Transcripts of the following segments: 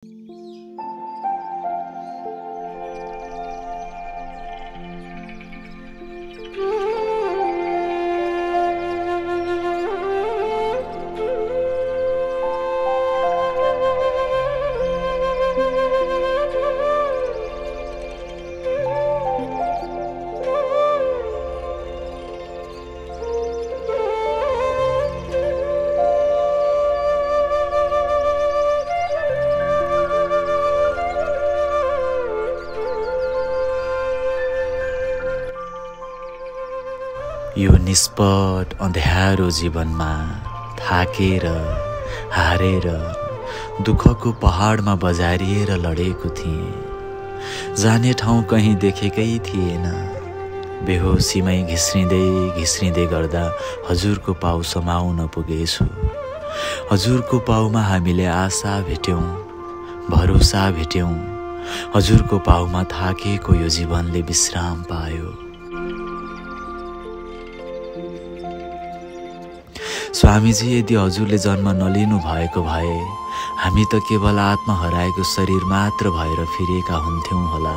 यो निष्पट अँध्यारो जीवनमा थाकेर हारेर दुःखको पहाडमा बजारिएर लडेको थिएँ। जाने ठाउँ कहीँ देखेकै थिएन। बेहोसीमै घिस्रिँदै गर्दा हजुरको पाउ समाउन पुगेछु। हजुरको पाउमा हामीले आशा भेट्यौँ, भरोसा भेट्यौँ। हजुरको पाउमा थाकेको यो जीवनले विश्राम पायो। स्वामीजी, यदि हजुरले जन्म नलिनु भएको भए हामी त केवल आत्मा हराएको शरीर मात्र भएर फिरेका हुन्थ्यौँ होला।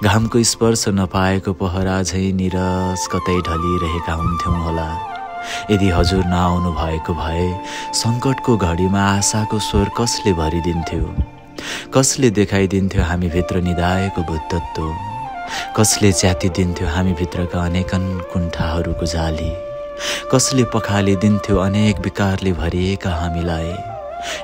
घामको स्पर्श नपाएको पहरा झैँ निरस कतै ढलिरहेका हुन्थ्यौँ होला। यदि हजुर नआउनु भएको भए सङ्कटको घडीमा आशाको स्वर कसले भरिदिन्थ्यो? कसले देखाइदिन्थ्यो हामीभित्र निधाएको बुद्धत्व? कसले च्यातिदिन्थ्यो हामीभित्रका अनेकन कुण्ठाहरूको जाली? कसले पखालिदिन्थ्यो अनेक विकारले भरिएका हामीलाई?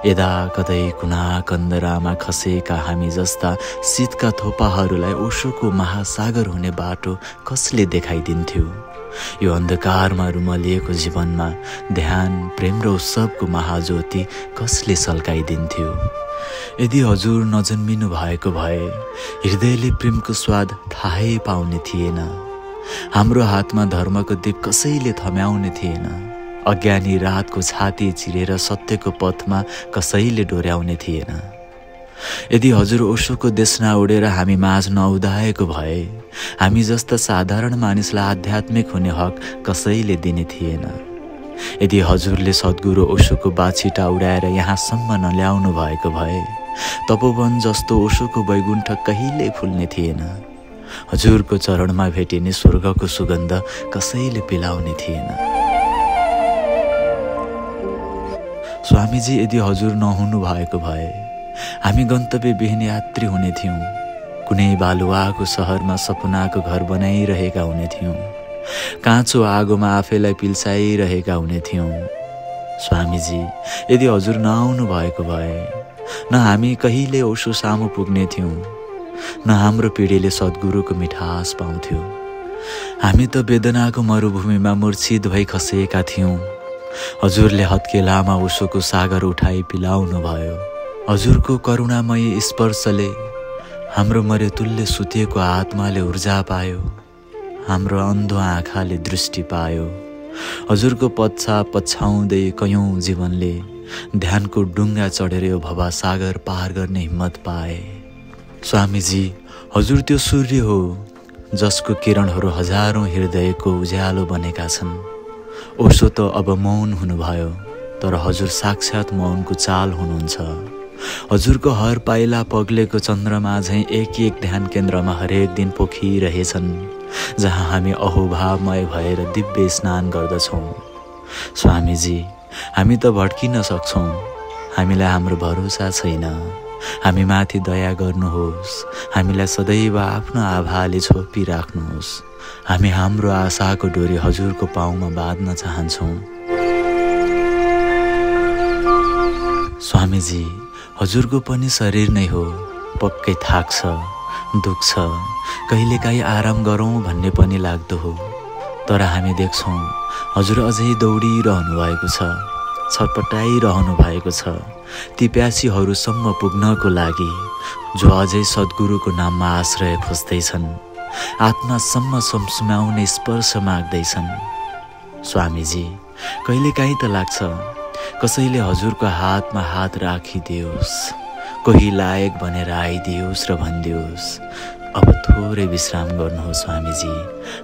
यदा कतै कुना कन्दरामा खसेका हामी जस्ता शीतका थोपाहरूलाई ओशोको महासागर हुने बाटो कसले देखाइदिन्थ्यो? यो अन्धकारमा रुमलिएको जीवनमा ध्यान, प्रेम र उत्सवको महाज्योति कसले सल्काइदिन्थ्यो? यदि हजुर नजन्मिनु भएको भए हृदयले प्रेमको स्वाद थाहै पाउने थिएन। हाम्रो हातमा धर्मको दीप कसैले थम्याउने थिएन। अज्ञानी रातको छाती चिरेर सत्यको पथमा कसैले डोर्याउने थिएन। यदि हजुर ओशोको देशना उडेर हामी माझ नउदाएको भए हामी जस्ता साधारण मानिसलाई आध्यात्मिक हुने हक कसैले दिने थिएन। यदि हजुरले सद्गुरु ओशोको बाछिटा उडाएर यहाँसम्म नल्याउनु भएको भए तपोवन जस्तो ओशोको वैकुण्ठ कहिल्यै फुल्ने थिएन। हजुरको चरणमा भेटिने स्वर्गको सुगन्ध कसैले पिलाउने थिएन। स्वामीजी, यदि हजुर नहुनु भएको भए हामी गन्तव्य विहीन यात्री हुने थियौँ। कुनै बालुवाको सहरमा सपनाको घर बनाइरहेका हुने थियौँ। काँचो आगोमा आफैलाई पिल्साइरहेका हुने थियौँ। स्वामीजी, यदि हजुर नआउनु भएको भए न हामी कहिले ओशो सामु पुग्ने थियौँ, न हाम्रो पिँढीले सद्गुरुको मिठास पाउँथ्यो। हामी त वेदनाको मरुभूमिमा मूर्छित भई खसेका थियौँ। हजुरले हत्केलामा ओशोको सागर उठाई पिलाउनु भयो। हजुरको करुणामय स्पर्शले हाम्रो मरेतुल्य सुतेको आत्माले ऊर्जा पायो। हाम्रो अन्धो आँखाले दृष्टि पायो। हजुरको पश्चात पछ्याउँदै कयौँ जीवनले ध्यानको डुङ्गा चढेर यो भवसागर पार गर्ने हिम्मत पाए। स्वामीजी, हजुर त्यो सूर्य हो जसको किरणहरू हजारौँ हृदयको उज्यालो बनेका छन्। ओशो त अब मौन हुनुभयो, तर हजुर साक्षात् मौनको चाल हुनुहुन्छ। हजुरको हर पाइला पग्लेको चन्द्रमा झैँ एक एक ध्यान केन्द्रमा हरेक दिन पोखिरहेछन्, जहाँ हामी अहोभावमय भएर दिव्य स्नान गर्दछौँ। स्वामीजी, हामी त भड्किन सक्छौँ। हामीलाई हाम्रो भरोसा छैन। हामी माथि दया गर्नुहोस्। हामीलाई सदैव आफ्नो आभाले छोपिराख्नुहोस्। हामी हाम्रो आशाको डोरी हजुरको पाउमा बाँध्न चाहन्छौँ। स्वामीजी, हजुरको पनि शरीर नै हो। पक्कै थाक्छ, दुख्छ, कहिलेकाहीँ आराम गरौँ भन्ने पनि लाग्दो हो। तर हामी देख्छौँ हजुर अझै दौडिरहनु भएको छ, छटपटाइरहनु भएको छ ती प्यासीहरूसम्म पुग्नको लागि जो अझै सद्गुरुको नाममा आश्रय खोज्दैछन्, आत्मासम्म सम्सुमाउने स्पर्श माग्दैछन्। स्वामीजी, कहिलेकाहीँ त लाग्छ कसैले हजुरको हातमा हात राखिदियोस्, कोही लायक भनेर आइदियोस् र भनिदियोस्, अब थोरै विश्राम गर्नुहोस् स्वामीजी,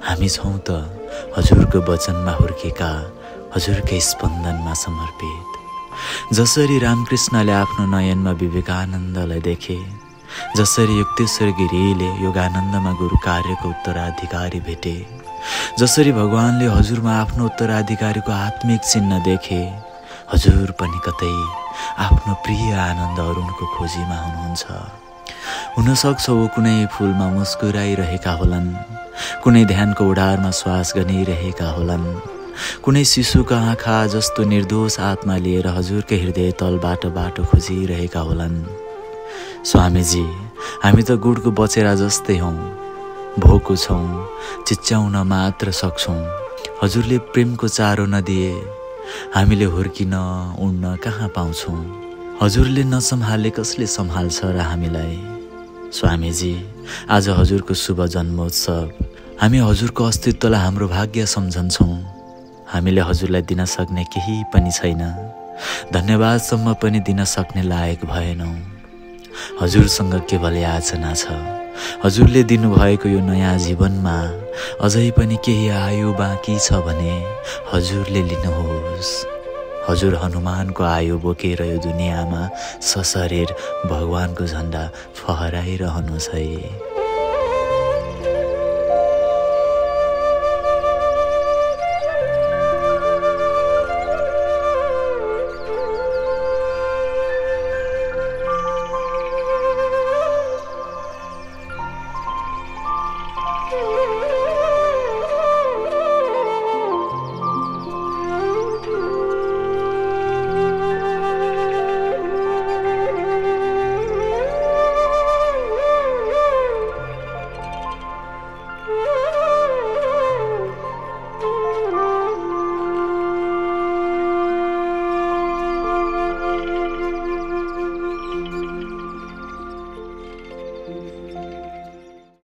हामी छौँ त हजुरको वचनमा हुर्केका, हजुरकै स्पन्दनमा समर्पित। जसरी रामकृष्णले आफ्नो नयनमा विवेकानन्दलाई देखे, जसरी युक्तेश्वर गिरीले योगानन्दमा गुरु कार्यको उत्तराधिकारी भेटे, जसरी भगवानले हजुरमा आफ्नो उत्तराधिकारीको आत्मिक चिन्ह देखे, हजुर पनि कतै आफ्नो प्रिय आनन्द अरुणको खोजीमा हुनुहुन्छ। हुनसक्छ वो कुनै फूलमा मुस्कुराइरहेका होलान्, कुनै ध्यानको उडारमा श्वास गनिरहेका होलान्, कुनै शिशुका आँखा जस्तो निर्दोष आत्मा लिएर हजुरकै हृदय तलबाट बाटो खोजिरहेका होलान्। स्वामीजी, हामी त गुडको बचेरा जस्तै हौँ, भोको छौँ, चिच्याउन मात्र सक्छौँ। हजुरले प्रेमको चारो नदिए हामीले हुर्किन उड्न कहाँ पाउँछौँ। हजुरले नसम्हाले कसले सम्हाल्छ र हामीलाई। स्वामीजी, आज हजुरको शुभ जन्मोत्सव, हामी हजुरको अस्तित्वलाई हाम्रो भाग्य सम्झन्छौँ। हामीले हजुरलाई दिन सक्ने केही पनि छैन, धन्यवादसम्म पनि दिन सक्ने लायक भएनौँ। हजुरसँग केवल याचना छ, हजुरले दिनुभएको यो नयाँ जीवनमा अझै पनि केही आयु बाँकी छ भने हजुरले लिनुहोस्। हजुर हनुमानको आयु बोकेर यो दुनियाँमा सशरीर भगवानको झन्डा फहराइरहनुहोस् है।